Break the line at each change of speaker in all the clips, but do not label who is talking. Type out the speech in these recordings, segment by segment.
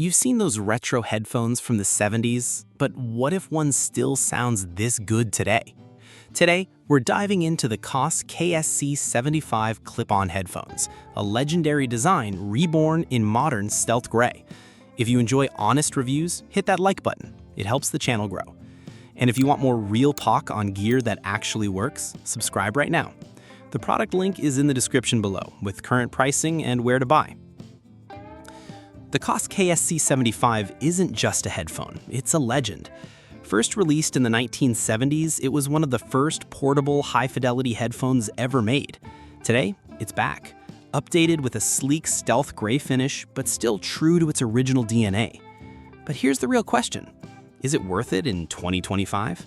You've seen those retro headphones from the 70s, but what if one still sounds this good today? Today, we're diving into the Koss KSC75 clip-on headphones, a legendary design reborn in modern stealth gray. If you enjoy honest reviews, hit that like button. It helps the channel grow. And if you want more real talk on gear that actually works, subscribe right now. The product link is in the description below, with current pricing and where to buy. The Koss KSC75 isn't just a headphone, it's a legend. First released in the 1970s, it was one of the first portable, high-fidelity headphones ever made. Today, it's back, updated with a sleek stealth gray finish, but still true to its original DNA. But here's the real question. Is it worth it in 2025?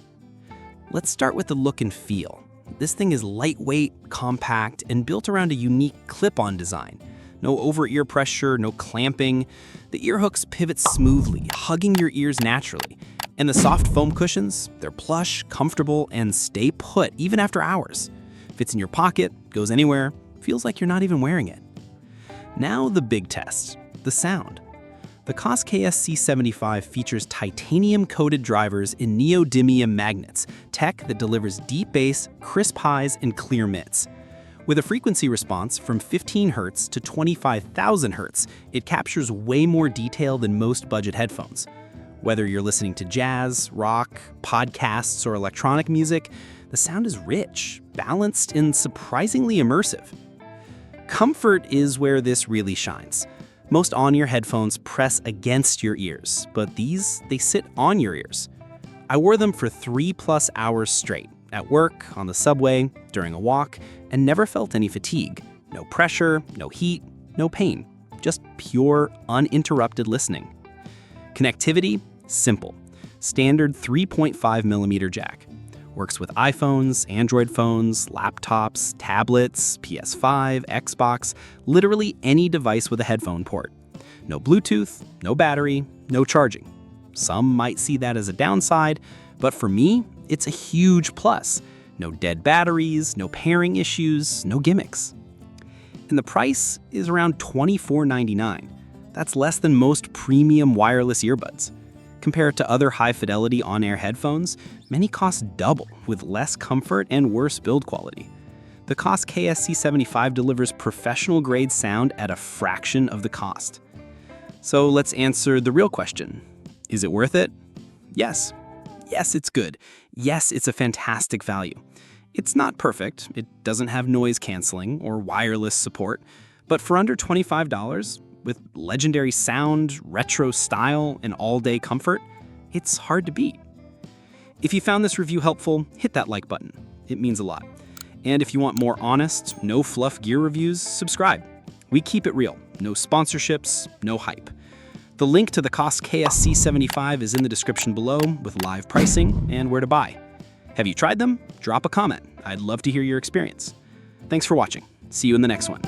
Let's start with the look and feel. This thing is lightweight, compact, and built around a unique clip-on design. No over-ear pressure, no clamping. The ear hooks pivot smoothly, hugging your ears naturally. And the soft foam cushions, they're plush, comfortable, and stay put even after hours. Fits in your pocket, goes anywhere, feels like you're not even wearing it. Now the big test, the sound. The Koss KSC75 features titanium-coated drivers and neodymium magnets, tech that delivers deep bass, crisp highs, and clear mids. With a frequency response from 15 Hz to 25,000 Hz, it captures way more detail than most budget headphones. Whether you're listening to jazz, rock, podcasts, or electronic music, the sound is rich, balanced, and surprisingly immersive. Comfort is where this really shines. Most on-ear headphones press against your ears, but these, they sit on your ears. I wore them for 3+ hours straight, at work, on the subway, during a walk, and never felt any fatigue. No pressure, no heat, no pain. Just pure, uninterrupted listening. Connectivity? Simple. Standard 3.5mm jack. Works with iPhones, Android phones, laptops, tablets, PS5, Xbox, literally any device with a headphone port. No Bluetooth, no battery, no charging. Some might see that as a downside, but for me, it's a huge plus. No dead batteries, no pairing issues, no gimmicks. And the price is around $24.99. That's less than most premium wireless earbuds. Compared to other high-fidelity on-air headphones, many cost double with less comfort and worse build quality. The Koss KSC75 delivers professional-grade sound at a fraction of the cost. So let's answer the real question. Is it worth it? Yes. Yes, it's good. Yes, it's a fantastic value. It's not perfect. It doesn't have noise canceling or wireless support. But for under $25, with legendary sound, retro style, and all-day comfort, it's hard to beat. If you found this review helpful, hit that like button. It means a lot. And if you want more honest, no-fluff gear reviews, subscribe. We keep it real. No sponsorships, no hype. The link to the Koss KSC75 is in the description below with live pricing and where to buy. Have you tried them? Drop a comment. I'd love to hear your experience. Thanks for watching. See you in the next one.